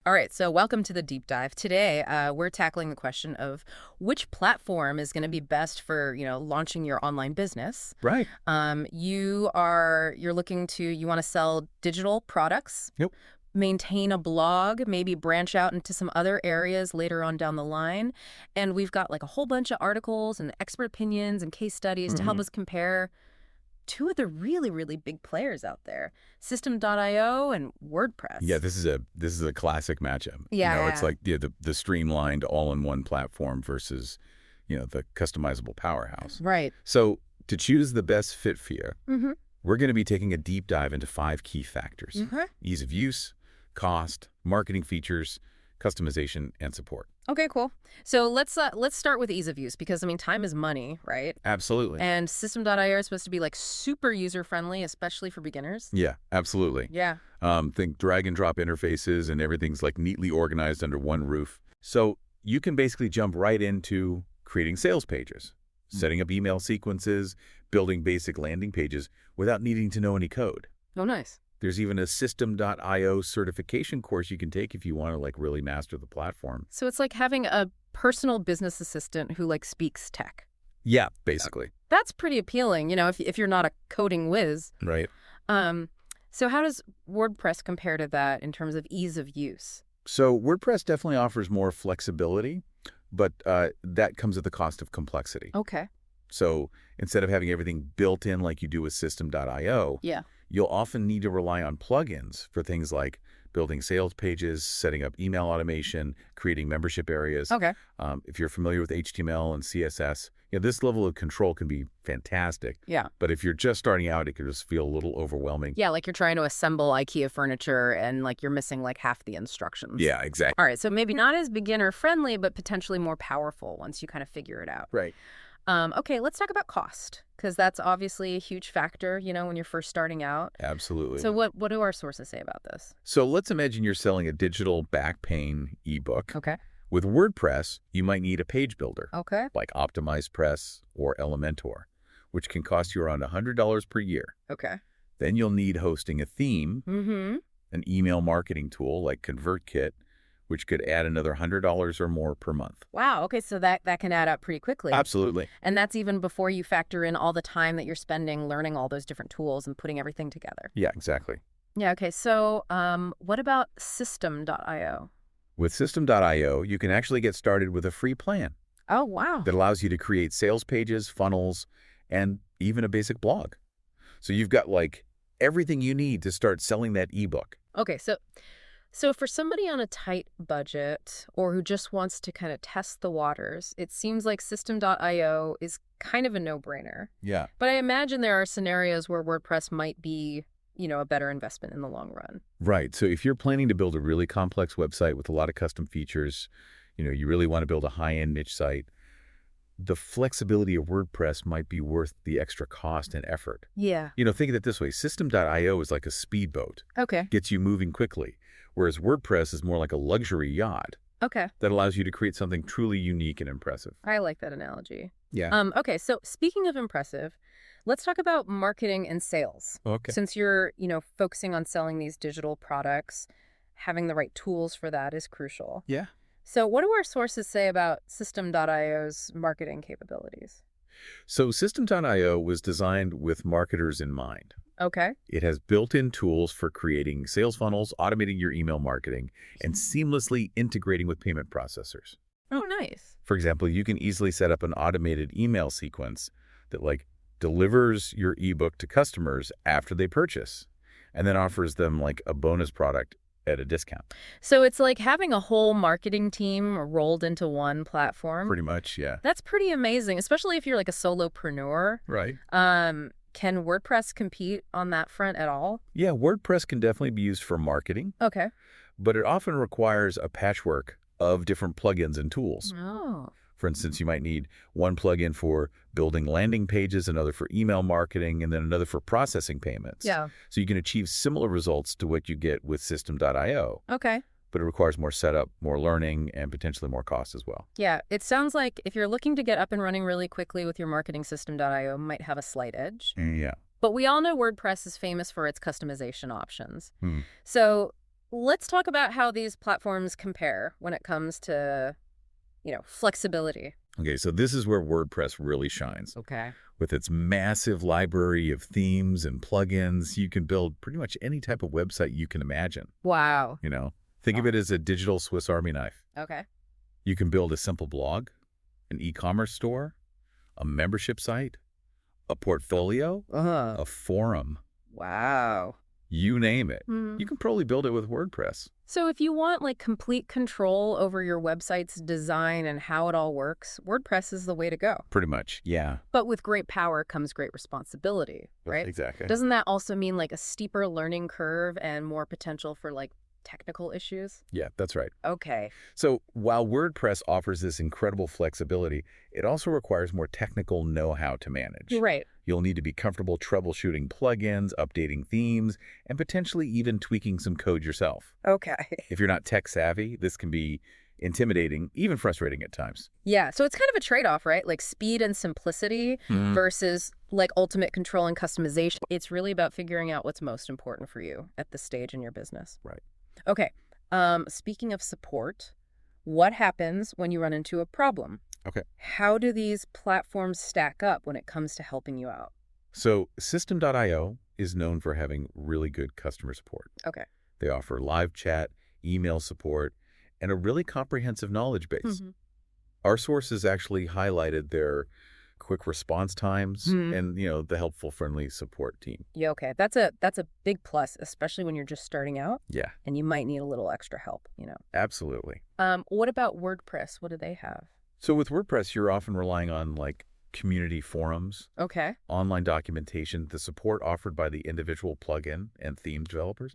All right, so welcome to the deep dive. Today, we're tackling the question of which platform is going to be best for, launching your online business. Right. You're looking to, you want to sell digital products, Yep. maintain a blog, maybe branch out into some other areas later on down the line. And we've got like a whole bunch of articles and expert opinions and case studies to help us compare two of the really, really big players out there, System.io and WordPress. Yeah, this is a classic matchup. Yeah. It's like the streamlined all-in-one platform versus, the customizable powerhouse. Right. So to choose the best fit for you, we're going to be taking a deep dive into 5 key factors: ease of use, cost, marketing features, customization, and support. Okay, cool. So let's start with ease of use because, time is money, right? Absolutely. And System.io is supposed to be like super user-friendly, especially for beginners. Yeah, absolutely. Yeah. Think drag and drop interfaces and everything's like neatly organized under one roof. So you can basically jump right into creating sales pages, setting up email sequences, building basic landing pages without needing to know any code. Oh, nice. There's even a System.io certification course you can take if you want to really master the platform. So it's like having a personal business assistant who speaks tech. Yeah, basically. That's pretty appealing, if you're not a coding whiz. Right. So how does WordPress compare to that in terms of ease of use? So WordPress definitely offers more flexibility, but that comes at the cost of complexity. Okay. So instead of having everything built in like you do with System.io, you'll often need to rely on plugins for things like building sales pages, setting up email automation, creating membership areas. Okay. If you're familiar with HTML and CSS, this level of control can be fantastic. Yeah. But if you're just starting out, it can just feel a little overwhelming. Yeah, like you're trying to assemble IKEA furniture and you're missing half the instructions. Yeah, exactly. All right, so maybe not as beginner-friendly, but potentially more powerful once you kind of figure it out. Right. Okay, let's talk about cost, because that's obviously a huge factor, when you're first starting out. Absolutely. So what do our sources say about this? So let's imagine you're selling a digital back pain ebook. Okay. With WordPress, you might need a page builder. Okay. Like OptimizePress or Elementor, which can cost you around $100 per year. Okay. Then you'll need hosting a theme, an email marketing tool like ConvertKit, which could add another $100 or more per month. Wow. Okay, so that can add up pretty quickly. Absolutely. And that's even before you factor in all the time that you're spending learning all those different tools and putting everything together. Yeah, exactly. Yeah, okay. So what about System.io? With System.io, you can actually get started with a free plan. Oh, wow. That allows you to create sales pages, funnels, and even a basic blog. So you've got everything you need to start selling that ebook. Okay, so for somebody on a tight budget or who just wants to kind of test the waters, it seems like System.io is kind of a no-brainer. Yeah. But I imagine there are scenarios where WordPress might be, a better investment in the long run. Right. So if you're planning to build a really complex website with a lot of custom features, you really want to build a high-end niche site, the flexibility of WordPress might be worth the extra cost and effort. Yeah. Think of it this way. System.io is like a speedboat. Okay. Gets you moving quickly, whereas WordPress is more like a luxury yacht. Okay. That allows you to create something truly unique and impressive. I like that analogy. Yeah. Okay, so speaking of impressive, let's talk about marketing and sales. Okay. Since you're, focusing on selling these digital products, having the right tools for that is crucial. Yeah. So what do our sources say about System.io's marketing capabilities? So System.io was designed with marketers in mind. Okay. It has built-in tools for creating sales funnels, automating your email marketing, and seamlessly integrating with payment processors. Oh, nice. For example, you can easily set up an automated email sequence that delivers your ebook to customers after they purchase and then offers them a bonus product at a discount. So it's like having a whole marketing team rolled into one platform. Pretty much, yeah. That's pretty amazing, especially if you're a solopreneur. Right. Can WordPress compete on that front at all? Yeah, WordPress can definitely be used for marketing. Okay. But it often requires a patchwork of different plugins and tools. Oh. For instance, you might need one plugin for building landing pages, another for email marketing, and then another for processing payments. Yeah. So you can achieve similar results to what you get with System.io. Okay. But it requires more setup, more learning, and potentially more cost as well. Yeah, it sounds like if you're looking to get up and running really quickly with your marketing, System.io might have a slight edge. Yeah. But we all know WordPress is famous for its customization options. So let's talk about how these platforms compare when it comes to, flexibility. Okay, so this is where WordPress really shines. Okay. With its massive library of themes and plugins, you can build pretty much any type of website you can imagine. Wow. Think of it as a digital Swiss Army knife. Okay. You can build a simple blog, an e-commerce store, a membership site, a portfolio, a forum. Wow. You name it. You can probably build it with WordPress. So if you want complete control over your website's design and how it all works, WordPress is the way to go. Pretty much, yeah. But with great power comes great responsibility, right? Exactly. Doesn't that also mean a steeper learning curve and more potential for technical issues? Yeah, that's right. Okay. So while WordPress offers this incredible flexibility, it also requires more technical know-how to manage. Right. You'll need to be comfortable troubleshooting plugins, updating themes, and potentially even tweaking some code yourself. Okay. If you're not tech savvy, this can be intimidating, even frustrating at times. Yeah, so it's kind of a trade-off, right? Speed and simplicity versus ultimate control and customization. It's really about figuring out what's most important for you at this stage in your business. Right. Okay. Speaking of support, what happens when you run into a problem? Okay. How do these platforms stack up when it comes to helping you out? So System.io is known for having really good customer support. Okay. They offer live chat, email support, and a really comprehensive knowledge base. Our sources actually highlighted their quick response times and, the helpful, friendly support team. Yeah, okay. That's a big plus, especially when you're just starting out. Yeah. And you might need a little extra help, Absolutely. What about WordPress? What do they have? So with WordPress, you're often relying on community forums, Okay. online documentation, the support offered by the individual plugin and theme developers.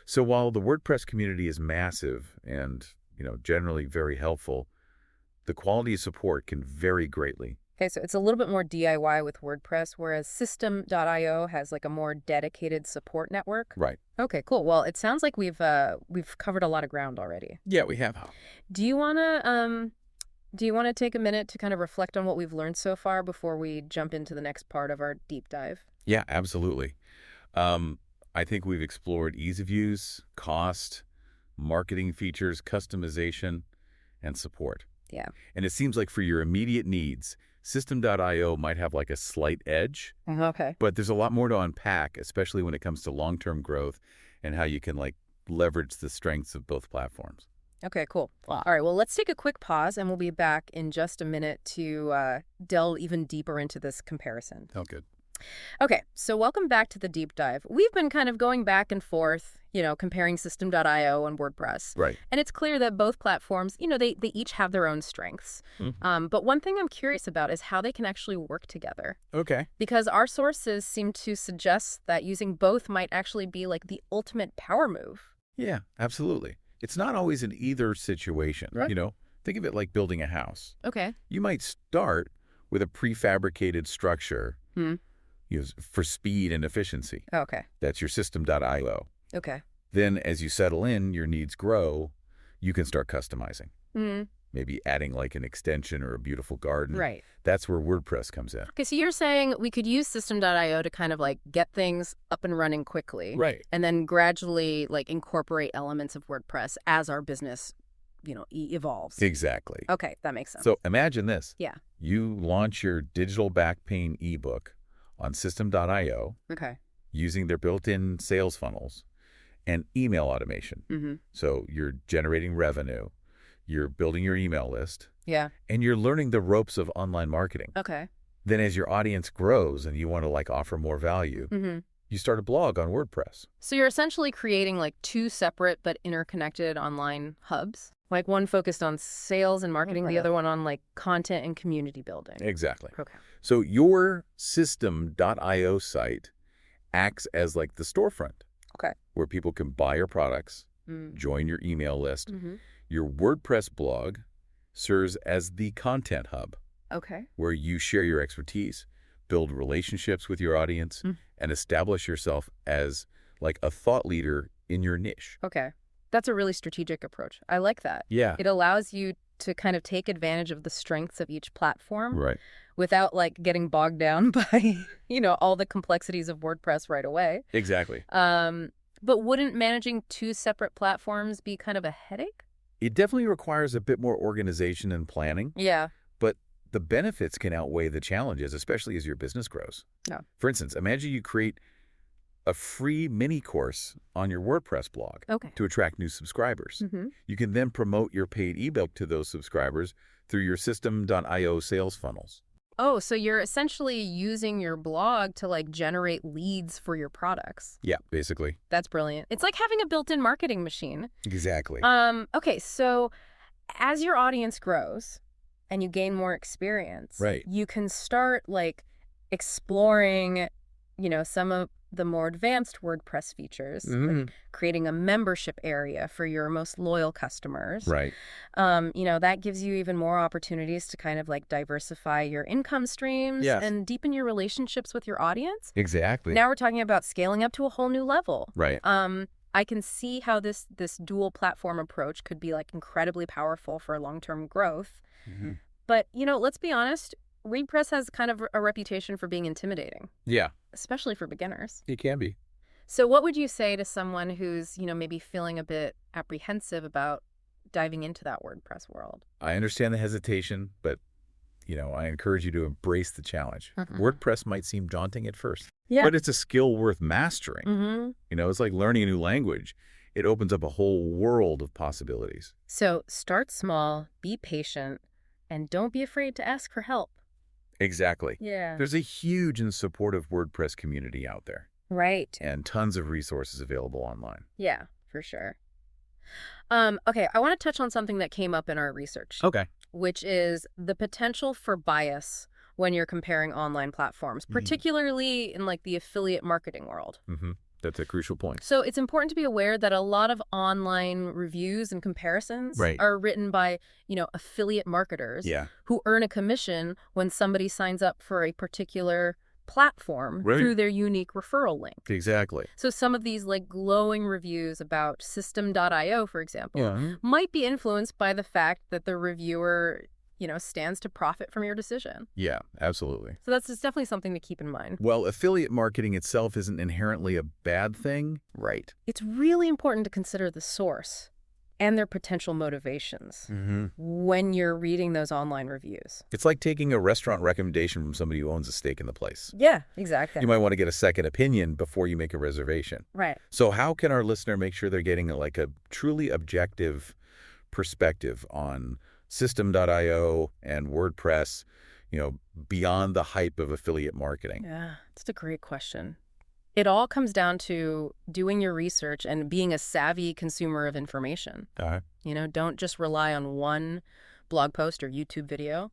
So while the WordPress community is massive and, generally very helpful, the quality of support can vary greatly. Okay, so it's a little bit more DIY with WordPress, whereas System.io has a more dedicated support network. Right. Okay, cool. Well, it sounds like we've covered a lot of ground already. Yeah, we have. Do you wanna take a minute to kind of reflect on what we've learned so far before we jump into the next part of our deep dive? Yeah, absolutely. I think we've explored ease of use, cost, marketing features, customization, and support. Yeah. And it seems like for your immediate needs, System.io might have a slight edge, Okay. but there's a lot more to unpack, especially when it comes to long-term growth and how you can leverage the strengths of both platforms. Okay, cool. All right, well, let's take a quick pause, and we'll be back in just a minute to delve even deeper into this comparison. Oh, good. Okay, so welcome back to the deep dive. We've been kind of going back and forth, comparing System.io and WordPress. Right. And it's clear that both platforms, they each have their own strengths. But one thing I'm curious about is how they can actually work together. Okay. Because our sources seem to suggest that using both might actually be the ultimate power move. Yeah, absolutely. It's not always an either situation. Right. Think of it like building a house. Okay. You might start with a prefabricated structure for speed and efficiency. Okay. That's your System.io. Okay. Then as you settle in, your needs grow, you can start customizing. Maybe adding an extension or a beautiful garden. Right. That's where WordPress comes in. Okay, so you're saying we could use System.io to kind of get things up and running quickly. Right. And then gradually incorporate elements of WordPress as our business, evolves. Exactly. Okay, that makes sense. So imagine this. Yeah. You launch your digital back pain ebook on System.io Okay. using their built-in sales funnels and email automation. So you're generating revenue, you're building your email list, Yeah. and you're learning the ropes of online marketing. Okay. Then as your audience grows and you want to offer more value, you start a blog on WordPress. So you're essentially creating two separate but interconnected online hubs. One focused on sales and marketing, the other one on content and community building. Exactly. Okay. So your System.io site acts as the storefront. Okay. Where people can buy your products, join your email list. Your WordPress blog serves as the content hub. Okay. Where you share your expertise, build relationships with your audience, and establish yourself as a thought leader in your niche. Okay. That's a really strategic approach. I like that. Yeah. It allows you to kind of take advantage of the strengths of each platform. Right. Without getting bogged down by, all the complexities of WordPress right away. Exactly. But wouldn't managing two separate platforms be kind of a headache? It definitely requires a bit more organization and planning, Yeah. but the benefits can outweigh the challenges, especially as your business grows. Yeah. For instance, imagine you create a free mini course on your WordPress blog Okay. to attract new subscribers. You can then promote your paid ebook to those subscribers through your system.io sales funnels. Oh, so you're essentially using your blog to like generate leads for your products. Yeah, basically. That's brilliant. It's like having a built-in marketing machine. Exactly. Okay, so as your audience grows and you gain more experience, Right. you can start like exploring, some of the more advanced WordPress features, like creating a membership area for your most loyal customers. Right. That gives you even more opportunities to kind of like diversify your income streams and deepen your relationships with your audience. Exactly. Now we're talking about scaling up to a whole new level. Right. I can see how this dual platform approach could be like incredibly powerful for long-term growth. But, let's be honest, WordPress has kind of a reputation for being intimidating. Yeah. Especially for beginners. It can be. So what would you say to someone who's, maybe feeling a bit apprehensive about diving into that WordPress world? I understand the hesitation, but, I encourage you to embrace the challenge. WordPress might seem daunting at first, but it's a skill worth mastering. It's like learning a new language. It opens up a whole world of possibilities. So start small, be patient, and don't be afraid to ask for help. Exactly. Yeah. There's a huge and supportive WordPress community out there. Right. And tons of resources available online. Yeah, for sure. Okay, I want to touch on something that came up in our research. Okay. Which is the potential for bias when you're comparing online platforms, particularly in like the affiliate marketing world. That's a crucial point. So it's important to be aware that a lot of online reviews and comparisons are written by, affiliate marketers who earn a commission when somebody signs up for a particular platform through their unique referral link. Exactly. So some of these like glowing reviews about system.io, for example, might be influenced by the fact that the reviewer, stands to profit from your decision. Yeah, absolutely. So that's just definitely something to keep in mind. Well, affiliate marketing itself isn't inherently a bad thing. Right. It's really important to consider the source and their potential motivations when you're reading those online reviews. It's like taking a restaurant recommendation from somebody who owns a stake in the place. Yeah, exactly. You might want to get a second opinion before you make a reservation. Right. So how can our listener make sure they're getting like a truly objective perspective on system.io and WordPress, beyond the hype of affiliate marketing? Yeah, that's a great question. It all comes down to doing your research and being a savvy consumer of information. Don't just rely on one blog post or YouTube video.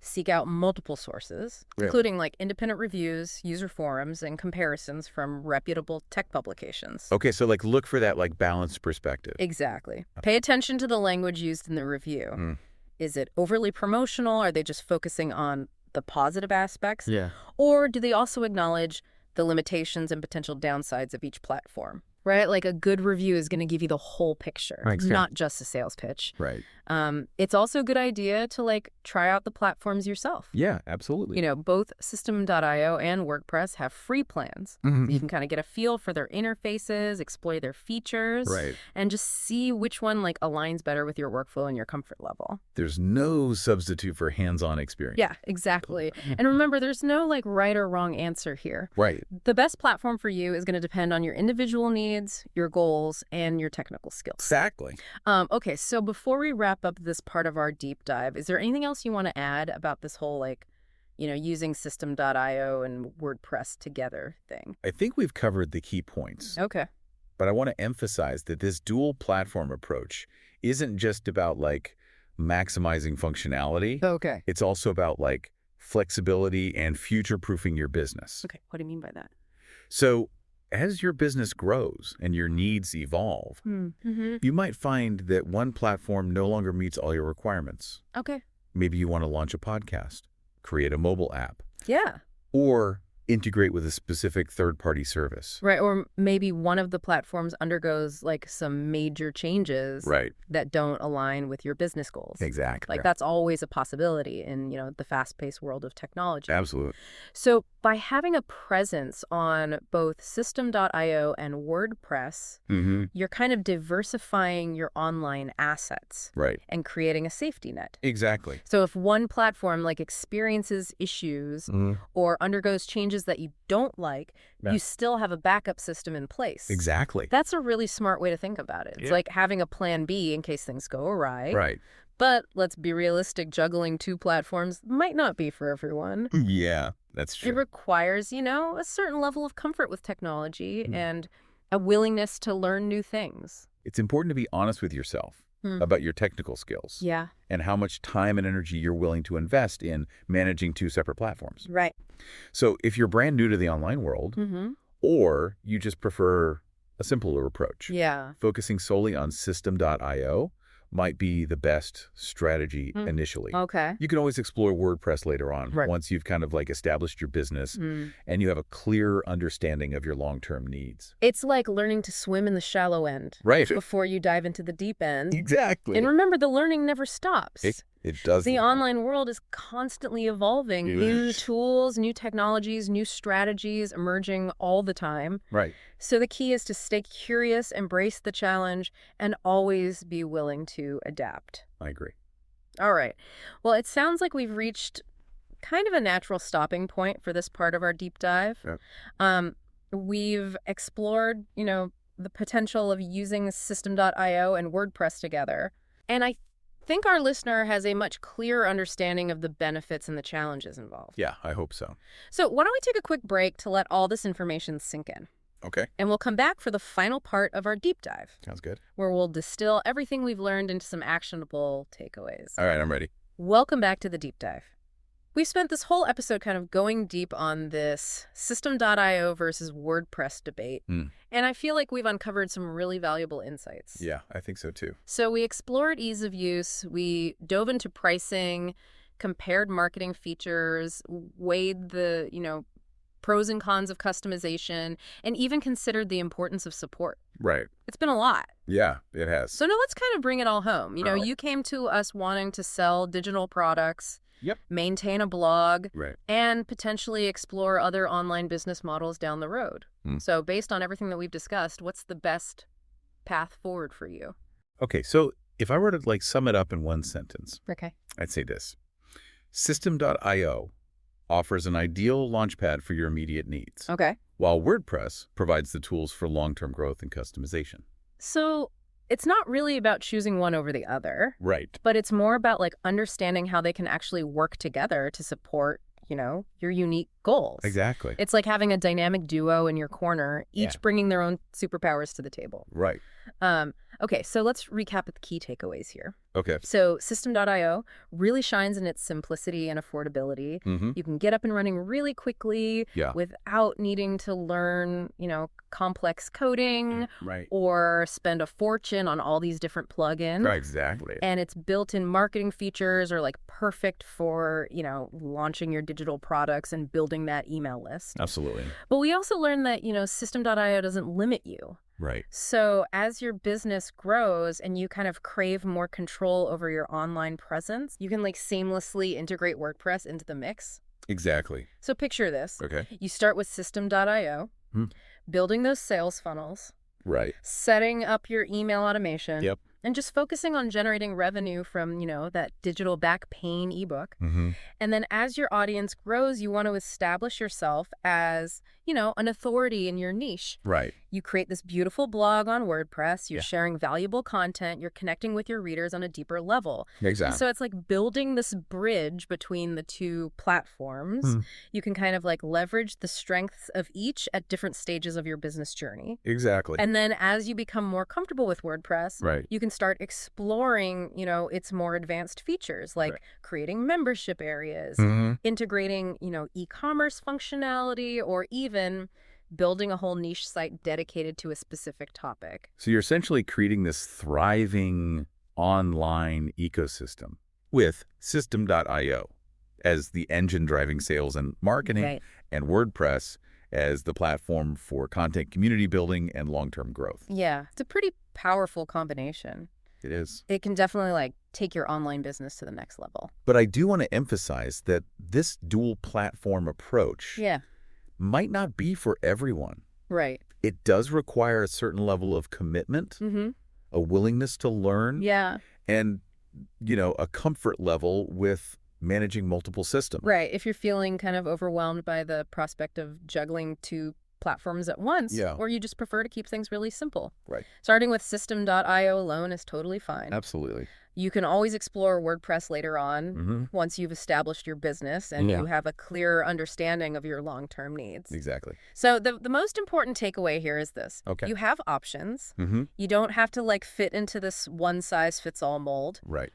Seek out multiple sources, including like independent reviews, user forums, and comparisons from reputable tech publications. Okay, so like look for that like balanced perspective. Exactly. Pay attention to the language used in the review. Is it overly promotional? Are they just focusing on the positive aspects? Or do they also acknowledge the limitations and potential downsides of each platform? Right? Like a good review is going to give you the whole picture, not just a sales pitch. Right. It's also a good idea to like try out the platforms yourself. Yeah, absolutely. Both system.io and WordPress have free plans. So you can kind of get a feel for their interfaces, explore their features, and just see which one like aligns better with your workflow and your comfort level. There's no substitute for hands-on experience. Yeah, exactly. And remember, there's no like right or wrong answer here. Right. The best platform for you is going to depend on your individual needs, your goals, and your technical skills. Exactly. Okay, so before we wrap up this part of our deep dive, is there anything else you want to add about this whole like, using system.io and WordPress together thing? I think we've covered the key points. Okay. But I want to emphasize that this dual platform approach isn't just about like maximizing functionality. Okay. It's also about like flexibility and future-proofing your business. Okay, what do you mean by that? So as your business grows and your needs evolve, you might find that one platform no longer meets all your requirements. Okay. Maybe you want to launch a podcast, create a mobile app, Yeah. or integrate with a specific third-party service. Right, or maybe one of the platforms undergoes like some major changes Right. that don't align with your business goals. Exactly. Like that's always a possibility in, the fast-paced world of technology. Absolutely. So by having a presence on both System.io and WordPress, you're kind of diversifying your online assets. Right. And creating a safety net. Exactly. So if one platform like experiences issues or undergoes changes that you don't like, you still have a backup system in place. Exactly. That's a really smart way to think about it. It's like having a plan B in case things go awry. Right. But let's be realistic, juggling two platforms might not be for everyone. Yeah, that's true. It requires, a certain level of comfort with technology and a willingness to learn new things. It's important to be honest with yourself about your technical skills. Yeah. And how much time and energy you're willing to invest in managing two separate platforms. Right. So if you're brand new to the online world, or you just prefer a simpler approach, focusing solely on System.io might be the best strategy initially. Okay. You can always explore WordPress later on, Right. once you've kind of like established your business and you have a clear understanding of your long-term needs. It's like learning to swim in the shallow end. Right. Before you dive into the deep end. Exactly. And remember, the learning never stops. It does. The online world is constantly evolving. New tools, new technologies, new strategies emerging all the time. Right. So the key is to stay curious, embrace the challenge, and always be willing to adapt. I agree. All right. Well, it sounds like we've reached kind of a natural stopping point for this part of our deep dive. Yep. We've explored, the potential of using System.io and WordPress together. And I think our listener has a much clearer understanding of the benefits and the challenges involved. Yeah, I hope so. So why don't we take a quick break to let all this information sink in? Okay. And we'll come back for the final part of our deep dive, Sounds good. where we'll distill everything we've learned into some actionable takeaways. All right, I'm ready. Welcome back to the deep dive. We spent this whole episode kind of going deep on this System.io versus WordPress debate. And I feel like we've uncovered some really valuable insights. Yeah, I think so too. So we explored ease of use, we dove into pricing, compared marketing features, weighed the, pros and cons of customization, and even considered the importance of support. Right. It's been a lot. Yeah, it has. So now let's kind of bring it all home. You came to us wanting to sell digital products, maintain a blog, and potentially explore other online business models down the road. So based on everything that we've discussed, what's the best path forward for you? Okay, so if I were to sum it up in one sentence, I'd say this. System.io offers an ideal launchpad for your immediate needs. Okay. While WordPress provides the tools for long-term growth and customization. So it's not really about choosing one over the other. Right. But it's more about understanding how they can actually work together to support, your unique goals. Exactly. It's like having a dynamic duo in your corner, each bringing their own superpowers to the table. Right. Okay, so let's recap the key takeaways here. Okay. So System.io really shines in its simplicity and affordability. You can get up and running really quickly without needing to learn, complex coding or spend a fortune on all these different plugins. Right, exactly. And its built-in marketing features are perfect for, launching your digital products and building that email list. Absolutely. But we also learned that, System.io doesn't limit you. Right. So as your business grows and you kind of crave more control over your online presence, you can seamlessly integrate WordPress into the mix. Exactly. So picture this. Okay. You start with System.io, building those sales funnels, setting up your email automation, and just focusing on generating revenue from, that digital back pain ebook. And then as your audience grows, you want to establish yourself as, an authority in your niche. Right. You create this beautiful blog on WordPress. You're sharing valuable content. You're connecting with your readers on a deeper level. Exactly. And so it's building this bridge between the two platforms. You can kind of leverage the strengths of each at different stages of your business journey. Exactly. And then as you become more comfortable with WordPress, you can start exploring, its more advanced features creating membership areas, integrating, e-commerce functionality, or even building a whole niche site dedicated to a specific topic. So you're essentially creating this thriving online ecosystem with System.io as the engine driving sales and marketing, and WordPress as the platform for content community building and long-term growth. Yeah, it's a pretty powerful combination. It is. It can definitely like take your online business to the next level. But I do want to emphasize that this dual platform approach Yeah, might not be for everyone. right. It does require a certain level of commitment, a willingness to learn, Yeah, and, a comfort level with managing multiple systems. right. If you're feeling kind of overwhelmed by the prospect of juggling two platforms at once, Yeah. or you just prefer to keep things really simple. Right. Starting with system.io alone is totally fine. Absolutely. You can always explore WordPress later on once you've established your business and you have a clearer understanding of your long-term needs. Exactly. So the most important takeaway here is this. Okay. You have options. Mm-hmm. You don't have to like fit into this one-size-fits-all mold. Right.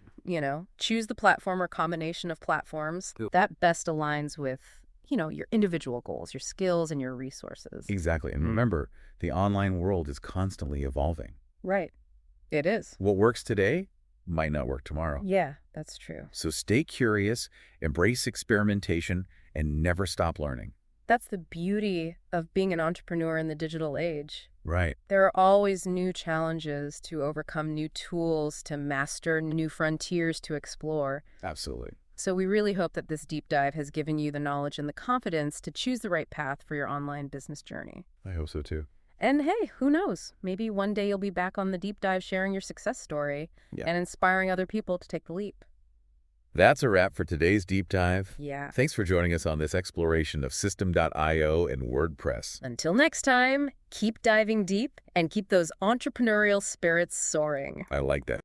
Choose the platform or combination of platforms that best aligns with, your individual goals, your skills, and your resources. Exactly. And remember, the online world is constantly evolving. Right. It is. What works today might not work tomorrow. Yeah, that's true. So stay curious, embrace experimentation, and never stop learning. That's the beauty of being an entrepreneur in the digital age. Right. There are always new challenges to overcome, new tools to master, new frontiers to explore. Absolutely. So we really hope that this deep dive has given you the knowledge and the confidence to choose the right path for your online business journey. I hope so too. And hey, who knows? Maybe one day you'll be back on the deep dive sharing your success story and inspiring other people to take the leap. That's a wrap for today's deep dive. Yeah. Thanks for joining us on this exploration of System.io and WordPress. Until next time, keep diving deep and keep those entrepreneurial spirits soaring. I like that.